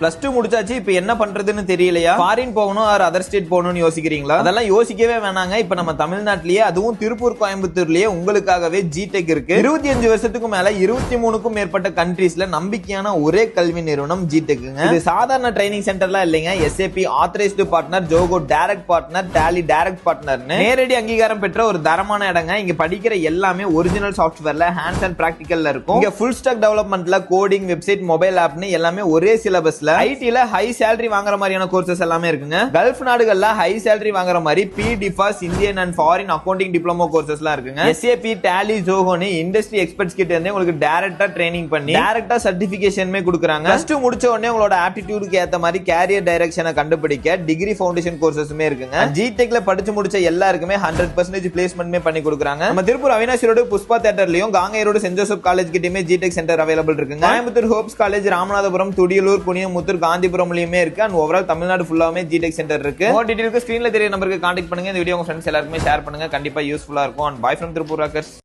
Plus two முடிச்சாச்சு, இப்ப என்ன பண்றதுன்னு தெரியலையா? ஃபாரின் போகணும் ஆர் அதர் ஸ்டேட் போகணும்னு யோசிக்கிறீங்களா? அதெல்லாம் யோசிக்கவே வேணாங்க. இப்ப நம்ம தமிழ்நாட்டிலேயே, அதுவும் திருப்பூர் கோயம்புத்தூர்லயே உங்களுக்காகவே ஜிடெக் இருக்கு. 25 வருஷத்துக்கும் மேல 23க்கும் மேற்பட்ட கண்ட்ரீஸ்ல நம்பிக்கையான ஒரே கல்வி நிறுவனம் ஜிடெக்குங்க. இது சாதாரண ட்ரைனிங் சென்டர்லாம் இல்லைங்க. SAP authorised partner, Zoho direct partner, Tally direct பார்ட்னர்னு நேரடி அங்கீகாரம் பெற்ற ஒரு தரமான இடங்க. இங்க படிக்கிற எல்லாமே ஒரிஜினல் சாஃப்ட்வேர்ல ஹேண்ட்ஸ் அண்ட் பிராக்டிகல்ல இருக்கும். இங்க ஃபுல் ஸ்டாக் டெவலப்மெண்ட்ல கோடிங், வெப்சைட், மொபைல் ஆப்னு எல்லாமே ஒரே சிலபஸ். ஐடில ஹை சேலரி வாங்குற மாதிரியான கோர்சஸ் எல்லாமே இருக்குங்க. கல்ஃப் நாடுகள்ல ஹை சேலரி வாங்குற மாதிரி பிடிஃபாஸ், Indian and foreign accounting diploma கோர்சஸ்லாம் இருக்குங்க. எஸ்ஏபி, டாலி, ஜோஹோன்னு இண்டஸ்ட்ரி எக்ஸ்பர்ட்ஸ் கிட்ட இருந்து உங்களுக்கு டைரக்டா ட்ரைனிங் பண்ணி டைரக்டா சர்டிபிகேஷனுமே கொடுக்குறாங்க. பிளஸ் டூ முடிச்ச உடனே உங்களோட ஆப்டிடியூடுக்கு ஏத்த மாதிரி கேரியர் டைரக்ஷனை கண்டுபிடிக்க டிகிரி ஃபவுண்டேஷன் கோர்சஸுமே இருக்குங்க. ஜிடெக்ல படிச்சு முடிச்ச எல்லாருக்குமே 100% பிளேஸ்மெண்ட்மே பண்ணி கொடுக்குறாங்க. நம்ம திருப்பூர் அவினாசி ரோடு புஷ்பா தியேட்டர்லயும், Kangeya road saint Joseph college கிட்டயுமே ஜிடெக் சென்டர் அவைலபிள் இருக்குங்க. கோயம்புத்தூர் ஹோப்ஸ் காலேஜ், ராமநாதபுரம், துடியலூர், குனியமுத்தூர், காந்திபுரம்லயுமே இருக்கு. அண்ட் ஓவரால் தமிழ்நாடு ஃபுல்லாவே ஜிடெக் சென்டர் இருக்கு. மோர் டீடைல்ஸ்க்கு ஸ்கிரீன்ல தெரிய நம்பருக்கு கான்டாக்ட் பண்ணுங்க. இந்த வீடியோ உங்க ஃப்ரெண்ட்ஸ் எல்லாருக்குமே ஷேர் பண்ணுங்க. கண்டிப்பா யூஸ்ஃபுல்லா இருக்கும். And by from Tiruppur Rockers.